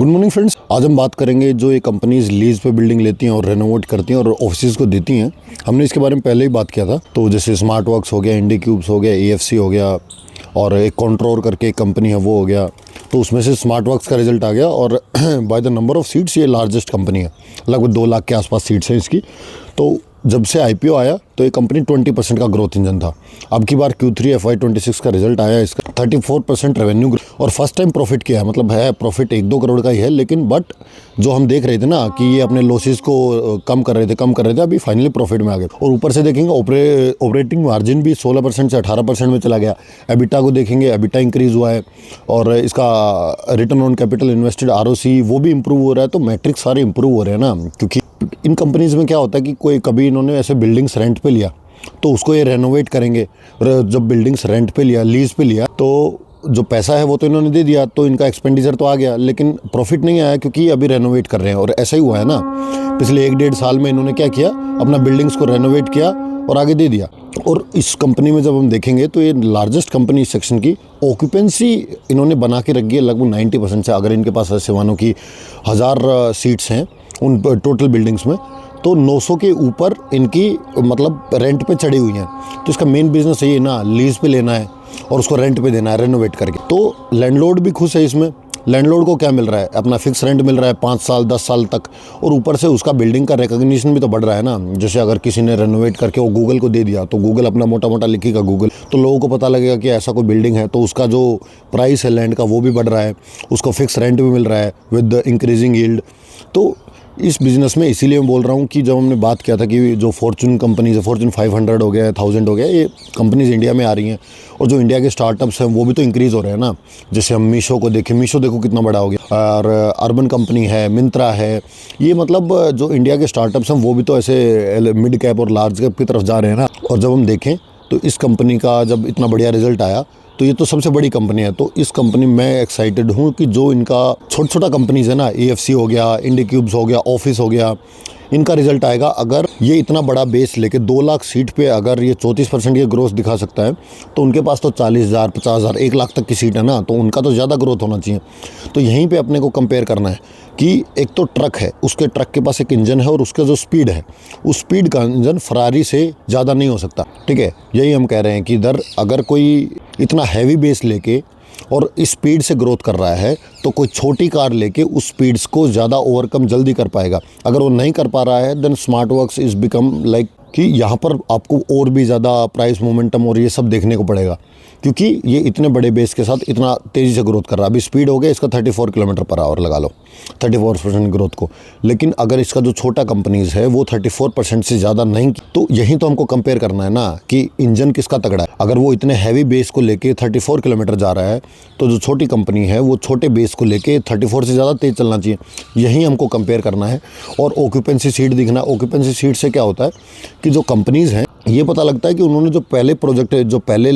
Good morning friends. आज हम बात करेंगे जो ये कंपनीज लीज पे बिल्डिंग लेती हैं और रेनोवेट करती हैं और ऑफिसेज को देती हैं। हमने इसके बारे में पहले ही बात किया था। तो जैसे स्मार्ट वर्क्स हो गया, इंडी क्यूब्स हो गया, एएफसी हो गया और एक कंट्रोल करके एक कंपनी है वो हो गया। तो उसमें से स्मार्ट वर्क्स का रिजल्ट आ गया और by the number of seats ये लार्जेस्ट कंपनी है। लगभग 2 लाख के आसपास सीट्स हैं इसकी। तो जब से आईपीओ आया तो ये कंपनी 20% का ग्रोथ इंजन था। अब की बार Q3 FY26 का रिजल्ट आया, इसका 34% रेवेन्यू और फर्स्ट टाइम प्रॉफिट किया है। मतलब है प्रॉफिट 1-2 करोड़ का ही है, लेकिन बट जो हम देख रहे थे ना कि ये अपने लॉसेस को कम कर रहे थे, अभी फाइनली प्रॉफिट में आ गए। और ऊपर से देखेंगे ऑपरेटिंग मार्जिन भी 16% से 18% में चला गया। एबिटा को देखेंगे, एबिटा इंक्रीज़ हुआ है और इसका return on capital invested ROC वो भी इंप्रूव हो रहा है। तो मैट्रिक्स सारे इंप्रूव हो रहे हैं ना, क्योंकि इन कंपनीज़ में क्या होता है कि कभी इन्होंने ऐसे बिल्डिंग्स रेंट पे लिया तो उसको ये रेनोवेट करेंगे। जब बिल्डिंग्स रेंट पे लिया, लीज पे लिया, तो जो पैसा है वो तो इन्होंने दे दिया, तो इनका एक्सपेंडिचर तो आ गया, लेकिन प्रॉफिट नहीं आया क्योंकि अभी रेनोवेट कर रहे हैं। और ऐसा ही हुआ है ना, पिछले 1-1.5 साल में इन्होंने क्या किया, अपना बिल्डिंग्स को रेनोवेट किया और आगे दे दिया। और इस कंपनी में जब हम देखेंगे तो ये लार्जेस्ट कंपनी इस सेक्शन की ऑक्यूपेंसी इन्होंने बना के रखी है लगभग 90% से। अगर इनके पास ऐसे मानो कि 1000 सीट्स हैं उन टोटल बिल्डिंग्स में, तो 900 के ऊपर इनकी मतलब रेंट पे चढ़ी हुई हैं। तो इसका मेन बिजनेस यही है ना, लीज पे लेना है और उसको रेंट पे देना है रेनोवेट करके। तो लैंडलॉर्ड भी खुश है इसमें। लैंडलॉर्ड को क्या मिल रहा है, अपना फिक्स रेंट मिल रहा है 5 साल 10 साल तक, और ऊपर से उसका बिल्डिंग का रिकॉग्निशन भी तो बढ़ रहा है ना। जैसे अगर किसी ने रेनोवेट करके वो गूगल को दे दिया तो गूगल अपना मोटा मोटा लिखेगा गूगल, तो लोगों को पता लगेगा कि ऐसा कोई बिल्डिंग है। तो उसका जो प्राइस है लैंड का वो भी बढ़ रहा है, उसको फिक्स रेंट भी मिल रहा है विद इंक्रीजिंग यील्ड। तो इस बिज़नेस में इसीलिए मैं बोल रहा हूँ कि जब हमने बात किया था कि जो फॉर्चून कंपनीज है, फॉर्चून 500 हो गया, 1000 हो गया, ये कंपनीज इंडिया में आ रही हैं और जो इंडिया के स्टार्टअप्स हैं वो भी तो इंक्रीज़ हो रहे हैं ना। जैसे हम मीशो को देखें, मीशो देखो कितना बड़ा हो गया, और अर्बन कंपनी है, मिंत्रा है। ये मतलब जो इंडिया के स्टार्टअप्स हैं वो भी तो ऐसे मिड कैप और लार्ज कैप की तरफ जा रहे हैं ना। और जब हम देखें तो इस कंपनी का जब इतना बढ़िया रिजल्ट आया तो ये तो सबसे बड़ी कंपनी है। तो इस कंपनी में मैं एक्साइटेड हूँ कि जो इनका छोटा कंपनीज है ना, AFC हो गया, इंडी क्यूब्स हो गया, ऑफिस हो गया, इनका रिजल्ट आएगा। अगर ये इतना बड़ा बेस लेके 2 लाख सीट पे अगर ये 34% की ग्रोथ दिखा सकता है, तो उनके पास तो 40,000, 50,000, 1 लाख तक की सीट है ना, तो उनका तो ज़्यादा ग्रोथ होना चाहिए। तो यहीं पे अपने को कंपेयर करना है कि एक तो ट्रक है, उसके ट्रक के पास एक इंजन है और उसका जो स्पीड है, उस स्पीड का इंजन फरारी से ज़्यादा नहीं हो सकता। ठीक है, यही हम कह रहे हैं कि इधर अगर कोई इतना हैवी बेस लेके और इस स्पीड से ग्रोथ कर रहा है, तो कोई छोटी कार लेके उस स्पीड्स को ज़्यादा ओवरकम जल्दी कर पाएगा। अगर वो नहीं कर पा रहा है, then smart works is become like कि यहाँ पर आपको और भी ज़्यादा प्राइस मोमेंटम और ये सब देखने को पड़ेगा, क्योंकि ये इतने बड़े बेस के साथ इतना तेज़ी से ग्रोथ कर रहा है। अभी स्पीड हो गया इसका 34 km/h लगा लो, 34% ग्रोथ को। लेकिन अगर इसका जो छोटा कंपनीज है वो 34% से ज़्यादा नहीं, तो यही तो हमको कंपेयर करना है ना कि इंजन किसका तगड़ा है। अगर वो इतने हैवी बेस को लेके 34 किलोमीटर जा रहा है, तो जो छोटी कंपनी है वो छोटे बेस को लेके 34 से ज़्यादा तेज़ चलना चाहिए। यही हमको कंपेयर करना है। और ऑक्यूपेंसी सीट दिखना, ऑक्यूपेंसी सीट से क्या होता है कि जो कंपनीज़ हैं ये पता लगता है कि उन्होंने जो पहले प्रोजेक्ट जो पहले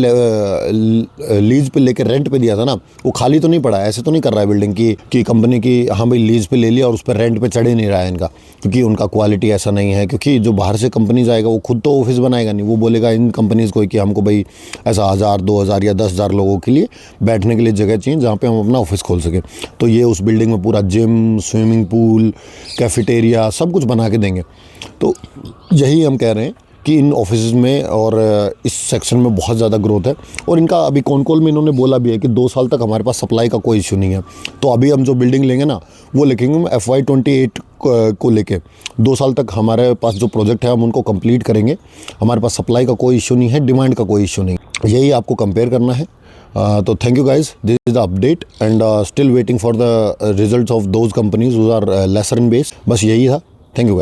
लीज पे लेकर रेंट पे दिया था ना, वो खाली तो नहीं पड़ा है। ऐसे तो नहीं कर रहा है बिल्डिंग की कंपनी की, हाँ भाई लीज पे ले लिया और उस पर रेंट पे चढ़ ही नहीं रहा है इनका, क्योंकि उनका क्वालिटी ऐसा नहीं है। क्योंकि जो बाहर से कंपनीज आएगा वो खुद तो ऑफिस बनाएगा नहीं, वो बोलेगा इन कंपनीज़ को कि हमको भाई ऐसा 1000, 2000 या 10,000 लोगों के लिए बैठने के लिए जगह चाहिए जहाँ पर हम अपना ऑफिस खोल सकें। तो ये उस बिल्डिंग में पूरा जिम, स्विमिंग पूल, कैफेटेरिया सब कुछ बना के देंगे। तो यही हम कह रहे हैं कि इन ऑफिस में और इस सेक्शन में बहुत ज़्यादा ग्रोथ है। और इनका अभी कॉल में इन्होंने बोला भी है कि 2 साल तक हमारे पास सप्लाई का कोई इशू नहीं है। तो अभी हम जो बिल्डिंग लेंगे ना वो लिखेंगे FY28 को लेके 2 साल तक हमारे पास जो प्रोजेक्ट है हम उनको कंप्लीट करेंगे। हमारे पास सप्लाई का कोई इशू नहीं है, डिमांड का कोई इशू नहीं। यही आपको कंपेयर करना है। तो thank you guys, this is the update and still waiting for the results of those companies who are lesser in base. बस यही था। Thank you.